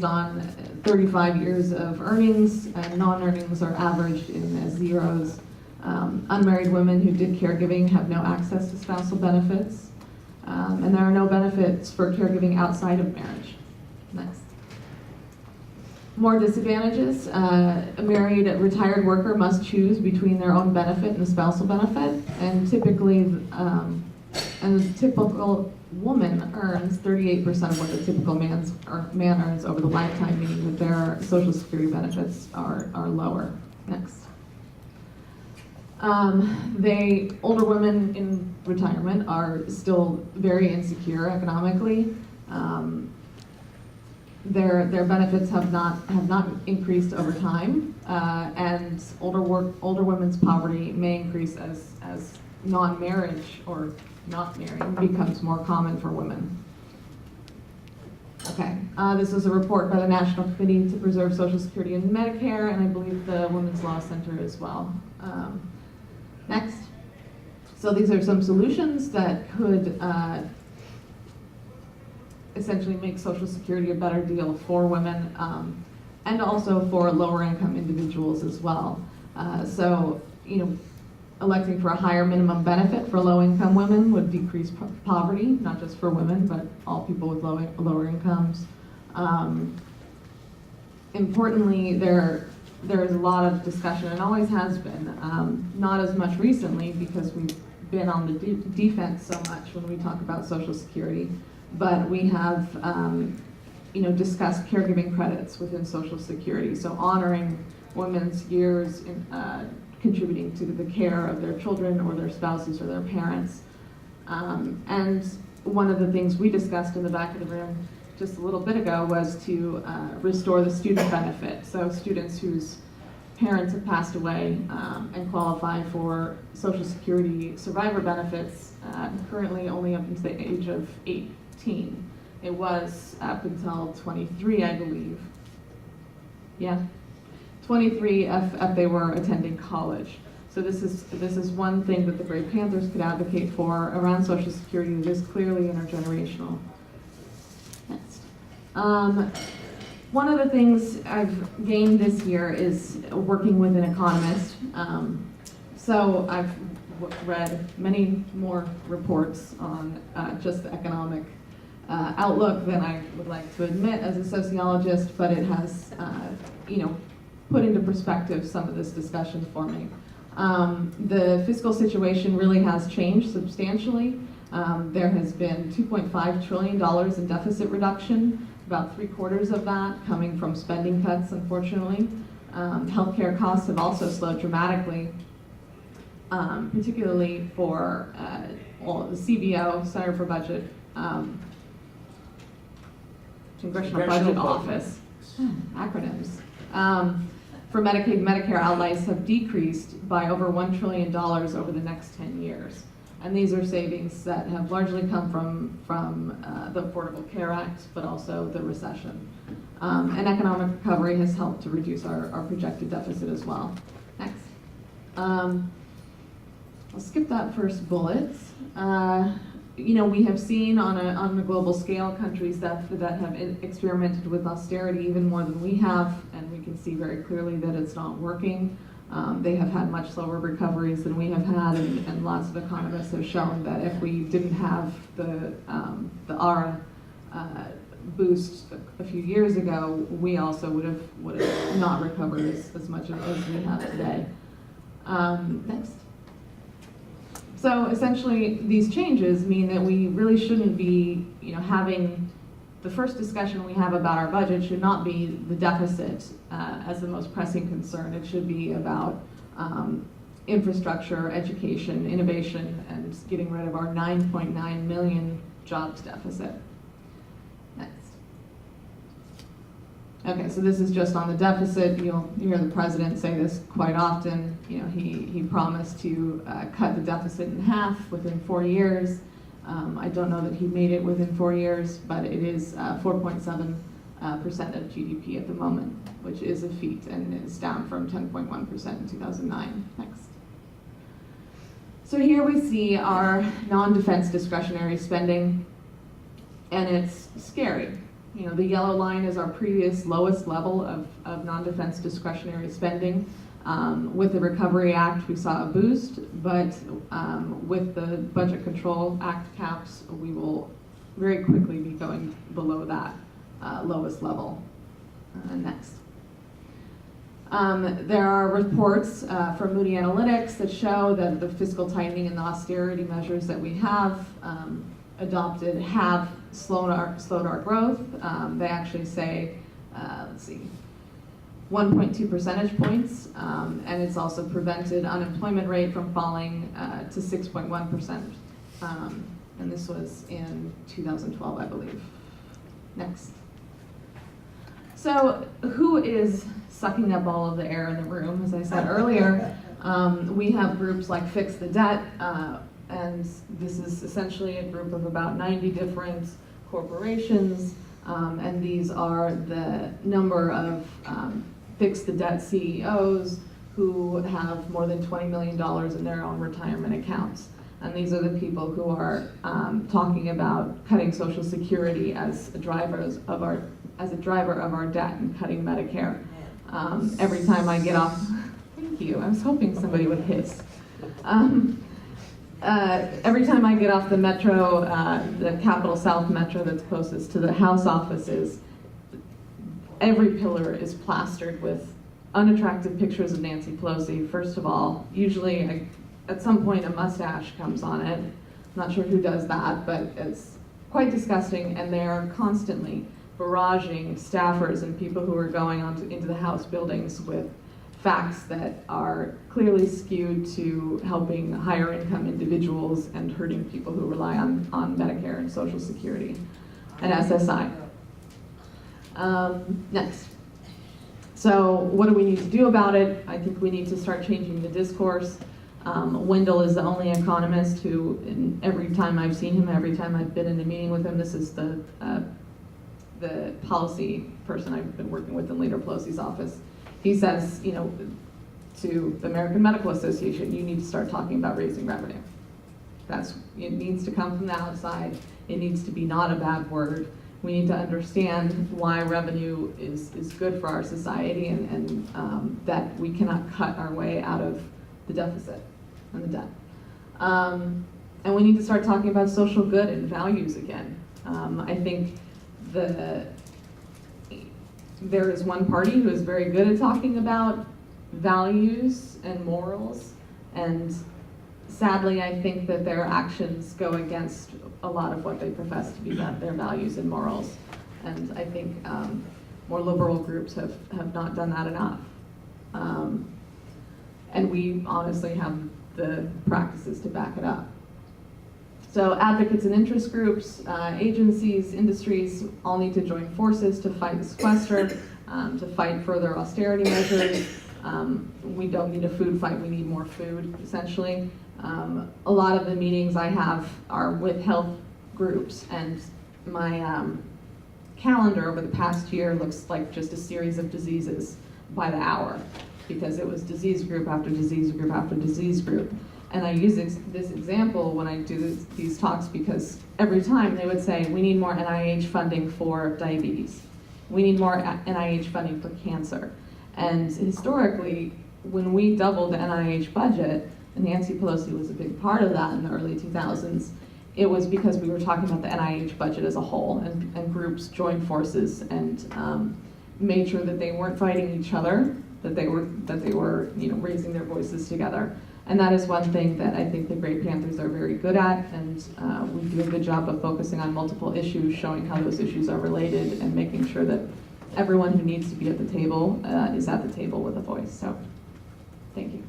based on 35 years of earnings, and non-earnings are averaged in as zeros. Unmarried women who did caregiving have no access to spousal benefits, and there are no benefits for caregiving outside of marriage. Next. More disadvantages. A married retired worker must choose between their own benefit and the spousal benefit, and typically, and the typical woman earns 38% of what the typical man earns over the lifetime, meaning that their Social Security benefits are lower. Next. Older women in retirement are still very insecure economically. Their benefits have not increased over time, and older women's poverty may increase as non-marriage or not marrying becomes more common for women. Okay, this is a report by the National Committee to Preserve Social Security and Medicare, and I believe the Women's Law Center as well. Next. So these are some solutions that could essentially make Social Security a better deal for women, and also for lower income individuals as well. So, electing for a higher minimum benefit for low income women would decrease poverty, not just for women, but all people with lower incomes. Importantly, there is a lot of discussion, and always has been, not as much recently because we've been on the defense so much when we talk about Social Security, but we have discussed caregiving credits within Social Security, so honoring women's years in contributing to the care of their children or their spouses or their parents. And one of the things we discussed in the back of the room just a little bit ago was to restore the student benefit. So students whose parents have passed away and qualify for Social Security survivor benefits, currently only up until the age of 18. It was up until 23, I believe. Yeah, 23 if they were attending college. So this is one thing that the Brave Panthers could advocate for around Social Security that is clearly intergenerational. Next. One of the things I've gained this year is working with an economist. So I've read many more reports on just the economic outlook than I would like to admit as a sociologist, but it has, put into perspective some of this discussion for me. The fiscal situation really has changed substantially. There has been $2.5 trillion in deficit reduction, about 3/4 of that coming from spending cuts, unfortunately. Healthcare costs have also slowed dramatically, particularly for the CBO, Center for Budget, Congressional Budget Office, acronyms. For Medicaid and Medicare outlays have decreased by over $1 trillion over the next 10 years. And these are savings that have largely come from the Affordable Care Act, but also the recession. And economic recovery has helped to reduce our projected deficit as well. Next. I'll skip that first bullet. We have seen on a global scale countries that have experimented with austerity even more than we have, and we can see very clearly that it's not working. They have had much slower recoveries than we have had, and lots of economists have shown that if we didn't have the ARA boost a few years ago, we also would have not recovered as much as we have today. Next. So essentially, these changes mean that we really shouldn't be, having the first discussion we have about our budget should not be the deficit as the most pressing concern. It should be about infrastructure, education, innovation, and getting rid of our 9.9 million jobs deficit. Next. Okay, so this is just on the deficit. You'll hear the president say this quite often. He promised to cut the deficit in half within 4 years. I don't know that he made it within 4 years, but it is 4.7% of GDP at the moment, which is a feat, and is down from 10.1% in 2009. Next. So here we see our non-defense discretionary spending, and it's scary. You know, the yellow line is our previous lowest level of non-defense discretionary spending. With the Recovery Act, we saw a boost, but with the Budget Control Act caps, we will very quickly be going below that lowest level. Next. There are reports from Moody Analytics that show that the fiscal tightening and the austerity measures that we have adopted have slowed our growth. They actually say, let's see, 1.2 percentage points, and it's also prevented unemployment rate from falling to 6.1%. And this was in 2012, I believe. Next. So who is sucking up all of the air in the room? As I said earlier, we have groups like Fix the Debt, and this is essentially a group of about 90 different corporations, and these are the number of Fix the Debt CEOs who have more than $20 million in their own retirement accounts. And these are the people who are talking about cutting Social Security as a driver of our debt and cutting Medicare. Every time I get off, thank you. I was hoping somebody would hiss. Every time I get off the metro, the Capital South Metro that's closest to the House offices, every pillar is plastered with unattractive pictures of Nancy Pelosi. First of all, usually at some point a mustache comes on it. I'm not sure who does that, but it's quite disgusting, and they are constantly barraging staffers and people who are going into the House buildings with facts that are clearly skewed to helping higher income individuals and hurting people who rely on Medicare and Social Security and SSI. Next. So what do we need to do about it? I think we need to start changing the discourse. Wendell is the only economist who, every time I've seen him, every time I've been in a meeting with him, this is the policy person I've been working with in Leader Pelosi's office. He says, you know, to the American Medical Association, you need to start talking about raising revenue. It needs to come from the outside. It needs to be not a bad word. We need to understand why revenue is good for our society, and that we cannot cut our way out of the deficit and the debt. And we need to start talking about social good and values again. I think there is one party who is very good at talking about values and morals, and sadly I think that their actions go against a lot of what they profess to be their values and morals. And I think more liberal groups have not done that enough. And we honestly have the practices to back it up. So advocates and interest groups, agencies, industries all need to join forces to fight the sequester, to fight further austerity measures. We don't need a food fight, we need more food, essentially. A lot of the meetings I have are with health groups, and my calendar over the past year looks like just a series of diseases by the hour, because it was disease group after disease group after disease group. And I use this example when I do these talks, because every time they would say, we need more NIH funding for diabetes. We need more NIH funding for cancer. And historically, when we doubled the NIH budget, and Nancy Pelosi was a big part of that in the early 2000s, it was because we were talking about the NIH budget as a whole, and groups joined forces and made sure that they weren't fighting each other, that they were raising their voices together. And that is one thing that I think the Great Panthers are very good at, and we do a good job of focusing on multiple issues, showing how those issues are related, and making sure that everyone who needs to be at the table is at the table with a voice. So, thank you.